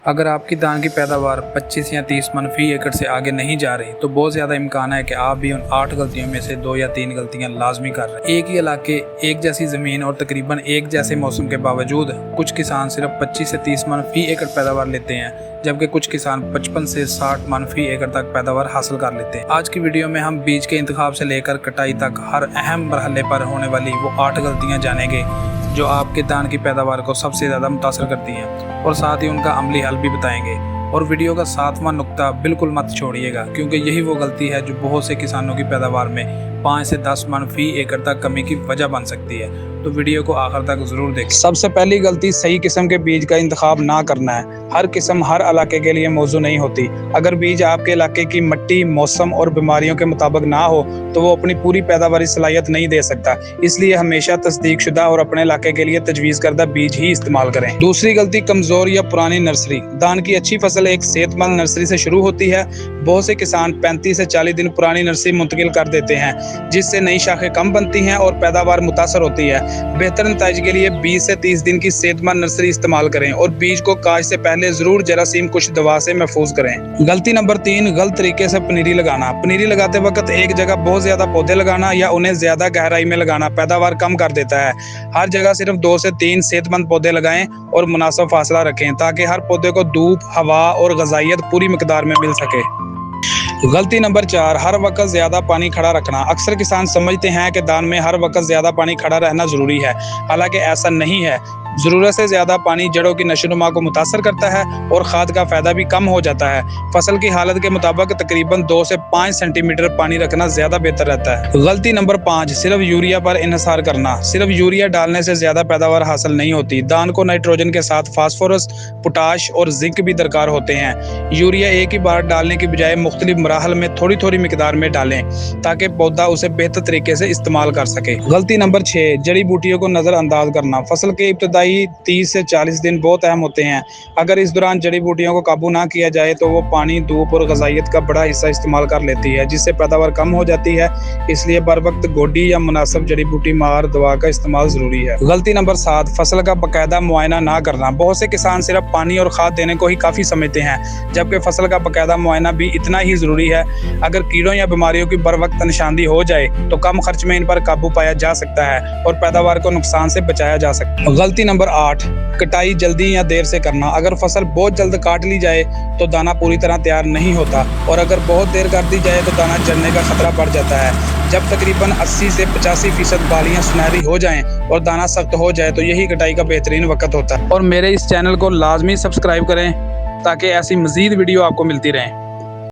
अगर आपकी धान की पैदावार 25 या 30 मन फी एकड़ से आगे नहीं जा रही तो बहुत ज़्यादा इम्कान है कि आप भी उन 8 गलतियों में से 2 या 3 गलतियां लाजमी कर रहे हैं। एक ही इलाके, एक जैसी ज़मीन और तकरीबन एक जैसे मौसम के बावजूद कुछ किसान सिर्फ 25 से 30 मन फी एकड़ पैदावार लेते हैं, जबकि कुछ किसान 55 से 60 मन फी एकड़ तक पैदावार हासिल कर लेते हैं। आज की वीडियो में हम बीज के इंतखाब से लेकर कटाई तक हर अहम मरहले पर होने वाली वो 8 गलतियाँ जानेंगे जो आपके धान की पैदावार को सबसे ज़्यादा मुतासर करती हैं, और साथ ही उनका अमली हल भी बताएंगे। और वीडियो का 7वां नुक्ता बिल्कुल मत छोड़िएगा, क्योंकि यही वो गलती है जो बहुत से किसानों की पैदावार में 5 से 10 मन फी एकड़ तक कमी की वजह बन सकती है। तो वीडियो को आखिर तक जरूर देखें। सबसे पहली गलती सही किस्म के बीज का इंतखाब ना करना है। हर किस्म हर इलाके के लिए मौजू नहीं होती। अगर बीज आपके इलाके की मिट्टी, मौसम और बीमारियों के मुताबिक ना हो तो वो अपनी पूरी पैदावारी सलाहियत नहीं दे सकता। इसलिए हमेशा तस्दीक शुदा और अपने इलाके के लिए तजवीज़ करदा बीज ही इस्तेमाल करें। दूसरी गलती कमजोर या पुरानी नर्सरी। धान की अच्छी फसल एक सेहतमंद नर्सरी से शुरू होती है। बहुत से किसान 35 से 40 दिन पुरानी नर्सरी मुंतकिल कर देते हैं, जिससे नई शाखें कम बनती हैं और पैदावार मुतासर होती है। बेहतर नतीजे के लिए 20 से 30 दिन की सेहतमंद नर्सरी इस्तेमाल करें और बीज को काश से पहले जरूर जरासीम कुछ दवा से महफूज करें। गलती नंबर 3, गलत तरीके से पनीरी लगाना। पनीरी लगाते वक्त एक जगह बहुत ज्यादा पौधे लगाना या उन्हें ज्यादा गहराई में लगाना पैदावार कम कर देता है। हर जगह सिर्फ 2 से 3 सेहतमंद पौधे लगाएं और मुनासिब फासला रखें, ताकि हर पौधे को धूप, हवा और ग़िज़ाइयत पूरी मिकदार में मिल सके। गलती नंबर 4, हर वक्त ज्यादा पानी खड़ा रखना। अक्सर किसान समझते हैं कि धान में हर वक्त ज्यादा पानी खड़ा रहना जरूरी है, हालांकि ऐसा नहीं है। जरूरत से ज्यादा पानी जड़ों की नशोनुमा को मुतासर करता है और खाद का फायदा भी कम हो जाता है। फसल की हालत के मुताबिक तकरीबन 2 से 5 सेंटीमीटर पानी रखना ज्यादा बेहतर रहता है। गलती नंबर 5, सिर्फ यूरिया पर इन्हिसार करना। सिर्फ यूरिया डालने से ज्यादा पैदावार हासिल नहीं होती। धान को नाइट्रोजन के साथ फास्फोरस, पोटाश और जिंक भी दरकार होते हैं। यूरिया एक ही बार डालने की बजाय मुख्तलिफ मराहल में थोड़ी थोड़ी मिकदार में डालें, ताकि पौधा उसे बेहतर तरीके से इस्तेमाल कर सके। गलती नंबर 6, जड़ी बूटियों को नजरअंदाज करना। फसल के इब्तदाई 30 से 40 दिन बहुत अहम होते हैं। अगर इस दौरान जड़ी बूटियों को काबू ना किया जाए तो वो पानी, धूप और ग़िज़ाइयत का बड़ा हिस्सा इस्तेमाल कर लेती है, जिससे पैदावार कम हो जाती है। इसलिए बर वक्त गोडी या मुनासिब जड़ी बूटी मार दवा का इस्तेमाल जरूरी है। गलती नंबर 7, फसल का बाकायदा मुआयना ना करना। बहुत से किसान सिर्फ पानी और खाद देने को ही काफ़ी समझते हैं, जबकि फसल का बाकायदा मुआयना भी इतना ही ज़रूरी है। अगर कीड़ों या बीमारियों की बर वक्त निशानदी हो जाए तो कम खर्च में इन पर काबू पाया जा सकता है और पैदावार को नुकसान से बचाया जा सकता है। गलती नंबर 8, कटाई जल्दी या देर से करना। अगर फसल बहुत जल्द काट ली जाए तो दाना पूरी तरह तैयार नहीं होता, और अगर बहुत देर कर दी जाए तो दाना जलने का खतरा बढ़ जाता है। जब तकरीबन 80 से 85% बालियां सुनहरी हो जाएं और दाना सख्त हो जाए तो यही कटाई का बेहतरीन वक्त होता है। और मेरे इस चैनल को लाजमी सब्सक्राइब करें ताकि ऐसी मजीद वीडियो आपको मिलती रहें।